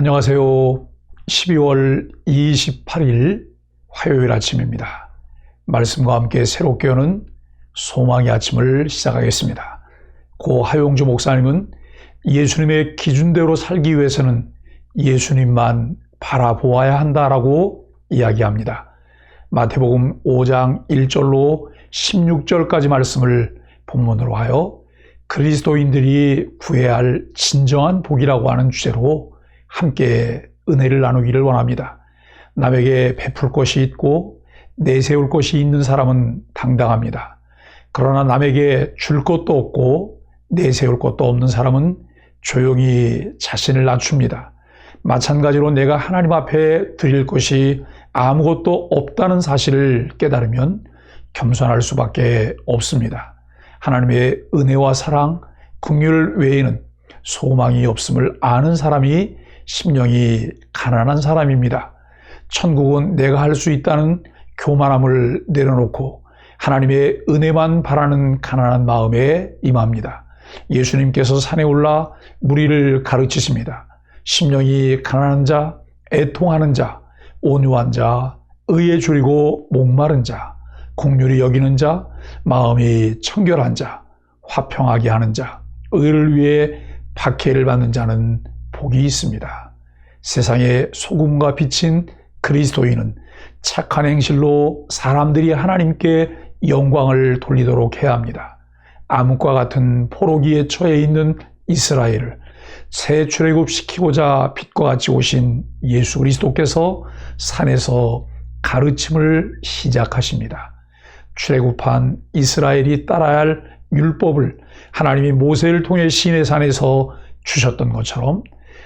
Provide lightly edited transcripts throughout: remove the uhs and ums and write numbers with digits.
안녕하세요. 12월 28일 화요일 아침입니다. 말씀과 함께 새롭게 여는 소망의 아침을 시작하겠습니다. 고 하용주 목사님은 예수님의 기준대로 살기 위해서는 예수님만 바라보아야 한다라고 이야기합니다. 마태복음 5장 1절로 16절까지 말씀을 본문으로 하여 그리스도인들이 구해야 할 진정한 복이라고 하는 주제로 함께 은혜를 나누기를 원합니다. 남에게 베풀 것이 있고 내세울 것이 있는 사람은 당당합니다. 그러나 남에게 줄 것도 없고 내세울 것도 없는 사람은 조용히 자신을 낮춥니다. 마찬가지로 내가 하나님 앞에 드릴 것이 아무것도 없다는 사실을 깨달으면 겸손할 수밖에 없습니다. 하나님의 은혜와 사랑, 긍휼 외에는 소망이 없음을 아는 사람이 심령이 가난한 사람입니다. 천국은 내가 할 수 있다는 교만함을 내려놓고 하나님의 은혜만 바라는 가난한 마음에 임합니다. 예수님께서 산에 올라 무리를 가르치십니다. 심령이 가난한 자, 애통하는 자, 온유한 자, 의에 줄이고 목마른 자, 긍휼히 여기는 자, 마음이 청결한 자, 화평하게 하는 자, 의를 위해 박해를 받는 자는 복이 있습니다. 세상의 소금과 빛인 그리스도인은 착한 행실로 사람들이 하나님께 영광을 돌리도록 해야 합니다. 암흑과 같은 포로기에 처해 있는 이스라엘을 새 출애굽시키고자 빛과 같이 오신 예수 그리스도께서 산에서 가르침을 시작하십니다. 출애굽한 이스라엘이 따라야 할 율법을 하나님이 모세를 통해 시내산에서 주셨던 것처럼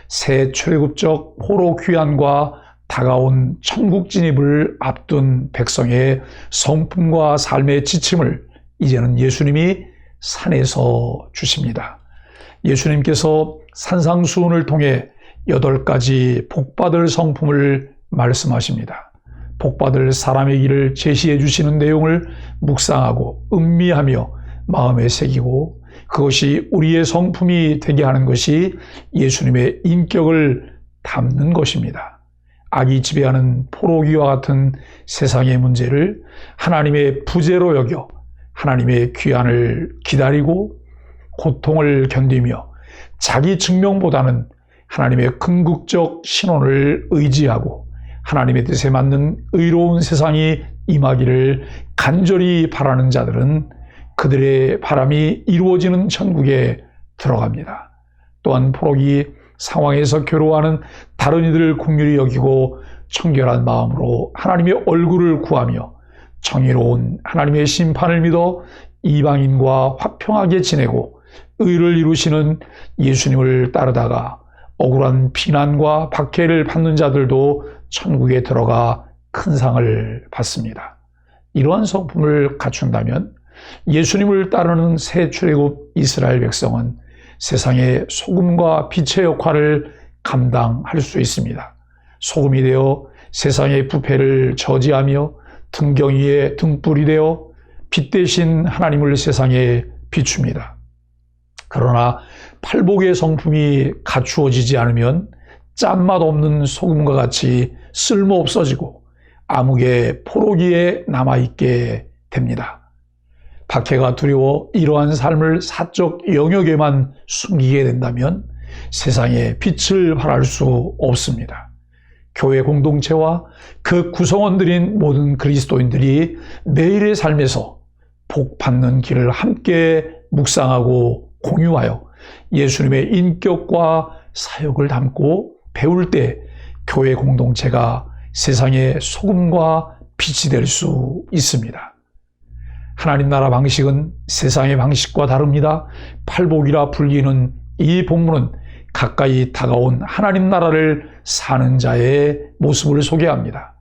새 출애굽적 포로 귀환과 다가온 천국 진입을 앞둔 백성의 성품과 삶의 지침을 이제는 예수님이 산에서 주십니다. 예수님께서 산상수훈을 통해 8가지 복받을 성품을 말씀하십니다. 복받을 사람의 길을 제시해 주시는 내용을 묵상하고 음미하며 마음에 새기고 그것이 우리의 성품이 되게 하는 것이 예수님의 인격을 담는 것입니다. 악이 지배하는 포로기와 같은 세상의 문제를 하나님의 부재로 여겨 하나님의 귀환을 기다리고 고통을 견디며 자기 증명보다는 하나님의 궁극적 신원을 의지하고 하나님의 뜻에 맞는 의로운 세상이 임하기를 간절히 바라는 자들은 그들의 바람이 이루어지는 천국에 들어갑니다. 또한 포로기 상황에서 괴로워하는 다른 이들을 긍휼히 여기고 청결한 마음으로 하나님의 얼굴을 구하며 정의로운 하나님의 심판을 믿어 이방인과 화평하게 지내고 의를 이루시는 예수님을 따르다가 억울한 비난과 박해를 받는 자들도 천국에 들어가 큰 상을 받습니다. 이러한 성품을 갖춘다면 예수님을 따르는 새 출애굽 이스라엘 백성은 세상의 소금과 빛의 역할을 감당할 수 있습니다. 소금이 되어 세상의 부패를 저지하며 등경 위에 등불이 되어 빛 대신 하나님을 세상에 비춥니다. 그러나 팔복의 성품이 갖추어지지 않으면 짠맛 없는 소금과 같이 쓸모없어지고 암흑의 포로기에 남아있게 됩니다. 박해가 두려워 이러한 삶을 사적 영역에만 숨기게 된다면 세상에 빛을 발할 수 없습니다. 교회 공동체와 그 구성원들인 모든 그리스도인들이 매일의 삶에서 복 받는 길을 함께 묵상하고 공유하여 예수님의 인격과 사역을 담고 배울 때 교회 공동체가 세상의 소금과 빛이 될 수 있습니다. 하나님 나라 방식은 세상의 방식과 다릅니다. 팔복이라 불리는 이 본문은 가까이 다가온 하나님 나라를 사는 자의 모습을 소개합니다.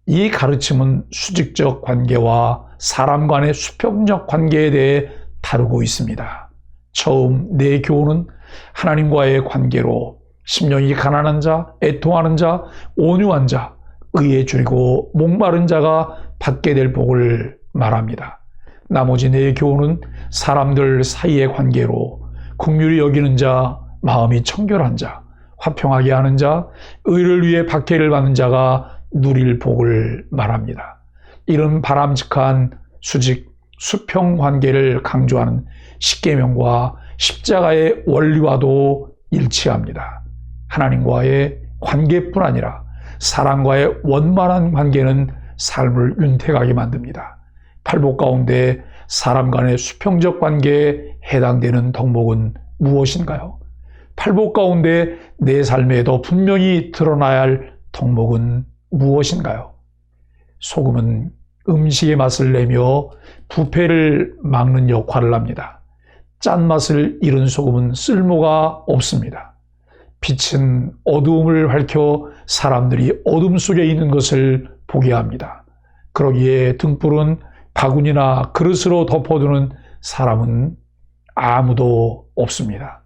이 가르침은 수직적 관계와 사람 간의 수평적 관계에 대해 다루고 있습니다. 처음 내 교훈은 하나님과의 관계로 심령이 가난한 자, 애통하는 자, 온유한 자, 의에 줄이고 목마른 자가 받게 될 복을 말합니다. 나머지 네 교훈은 사람들 사이의 관계로 긍휼히 여기는 자, 마음이 청결한 자, 화평하게 하는 자, 의를 위해 박해를 받는 자가 누릴 복을 말합니다. 이런 바람직한 수직, 수평 관계를 강조하는 십계명과 십자가의 원리와도 일치합니다. 하나님과의 관계뿐 아니라 사람과의 원만한 관계는 삶을 윤택하게 만듭니다. 팔복 가운데 사람 간의 수평적 관계에 해당되는 덕목은 무엇인가요? 팔복 가운데 내 삶에 더 분명히 드러나야 할 덕목은 무엇인가요? 소금은 음식의 맛을 내며 부패를 막는 역할을 합니다. 짠맛을 잃은 소금은 쓸모가 없습니다. 빛은 어두움을 밝혀 사람들이 어둠 속에 있는 것을 보게 합니다. 그러기에 등불은 바구니나 그릇으로 덮어두는 사람은 아무도 없습니다.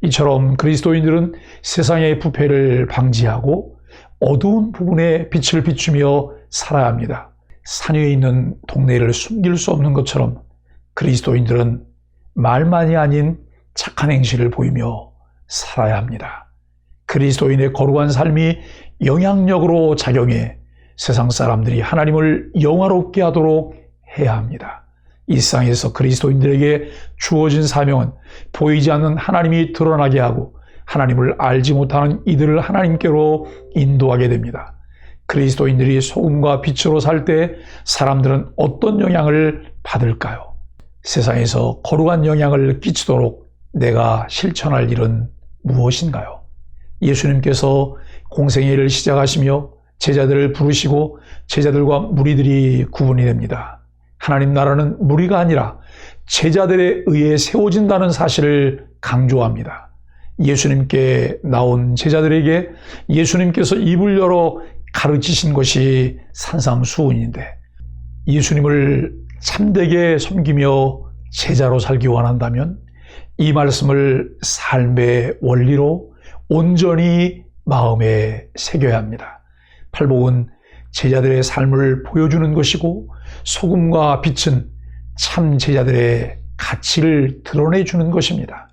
이처럼 그리스도인들은 세상의 부패를 방지하고 어두운 부분에 빛을 비추며 살아야 합니다. 산 위에 있는 동네를 숨길 수 없는 것처럼 그리스도인들은 말만이 아닌 착한 행실을 보이며 살아야 합니다. 그리스도인의 거룩한 삶이 영향력으로 작용해 세상 사람들이 하나님을 영화롭게 하도록 해야 합니다. 이 세상에서 그리스도인들에게 주어진 사명은 보이지 않는 하나님이 드러나게 하고 하나님을 알지 못하는 이들을 하나님께로 인도하게 됩니다. 그리스도인들이 소금과 빛으로 살 때 사람들은 어떤 영향을 받을까요? 세상에서 거룩한 영향을 끼치도록 내가 실천할 일은 무엇인가요? 예수님께서 공생의 일을 시작하시며 제자들을 부르시고 제자들과 무리들이 구분이 됩니다. 하나님 나라는 무리가 아니라 제자들에 의해 세워진다는 사실을 강조합니다. 예수님께 나온 제자들에게 예수님께서 입을 열어 가르치신 것이 산상수훈인데 예수님을 참되게 섬기며 제자로 살기 원한다면 이 말씀을 삶의 원리로 온전히 마음에 새겨야 합니다. 팔복은 제자들의 삶을 보여주는 것이고 소금과 빛은 참 제자들의 가치를 드러내주는 것입니다.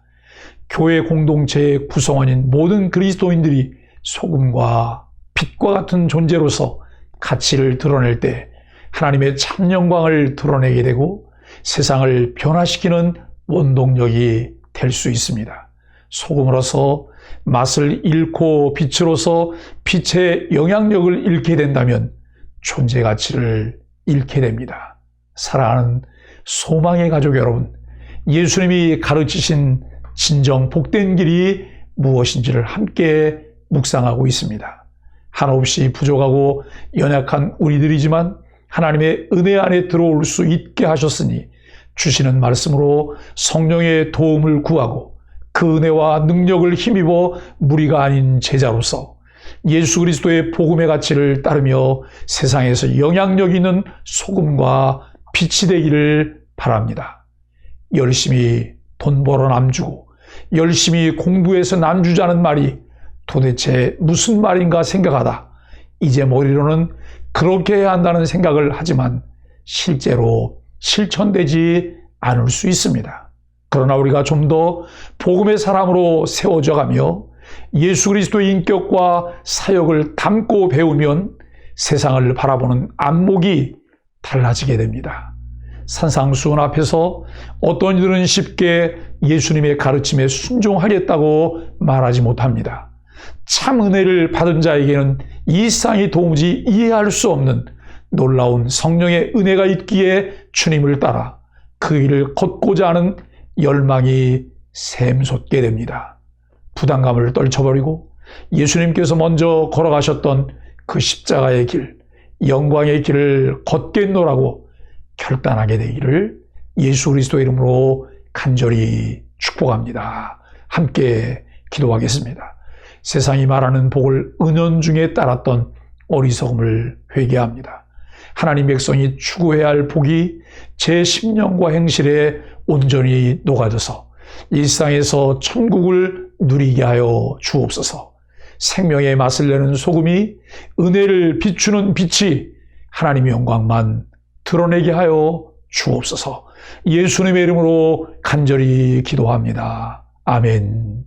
교회 공동체의 구성원인 모든 그리스도인들이 소금과 빛과 같은 존재로서 가치를 드러낼 때 하나님의 참 영광을 드러내게 되고 세상을 변화시키는 원동력이 될 수 있습니다. 소금으로서 맛을 잃고 빛으로서 빛의 영향력을 잃게 된다면 존재 가치를 잃게 됩니다. 사랑하는 소망의 가족 여러분, 예수님이 가르치신 진정 복된 길이 무엇인지를 함께 묵상하고 있습니다. 한없이 부족하고 연약한 우리들이지만 하나님의 은혜 안에 들어올 수 있게 하셨으니 주시는 말씀으로 성령의 도움을 구하고 그 은혜와 능력을 힘입어 무리가 아닌 제자로서 예수 그리스도의 복음의 가치를 따르며 세상에서 영향력 있는 소금과 빛이 되기를 바랍니다. 열심히 돈 벌어 남주고 열심히 공부해서 남주자는 말이 도대체 무슨 말인가 생각하다 이제 머리로는 그렇게 해야 한다는 생각을 하지만 실제로 실천되지 않을 수 있습니다. 그러나 우리가 좀 더 복음의 사람으로 세워져 가며 예수 그리스도의 인격과 사역을 담고 배우면 세상을 바라보는 안목이 달라지게 됩니다. 산상수훈 앞에서 어떤 이들은 쉽게 예수님의 가르침에 순종하겠다고 말하지 못합니다. 참 은혜를 받은 자에게는 이 세상이 도무지 이해할 수 없는 놀라운 성령의 은혜가 있기에 주님을 따라 그 길을 걷고자 하는 열망이 샘솟게 됩니다. 부담감을 떨쳐버리고 예수님께서 먼저 걸어가셨던 그 십자가의 길, 영광의 길을 걷겠노라고 결단하게 되기를 예수 그리스도의 이름으로 간절히 축복합니다. 함께 기도하겠습니다. 세상이 말하는 복을 은연중에 따랐던 어리석음을 회개합니다. 하나님 백성이 추구해야 할 복이 제 심령과 행실에 온전히 녹아져서 이 세상에서 천국을 누리게 하여 주옵소서. 생명의 맛을 내는 소금이 은혜를 비추는 빛이 하나님의 영광만 드러내게 하여 주옵소서. 예수님의 이름으로 간절히 기도합니다. 아멘.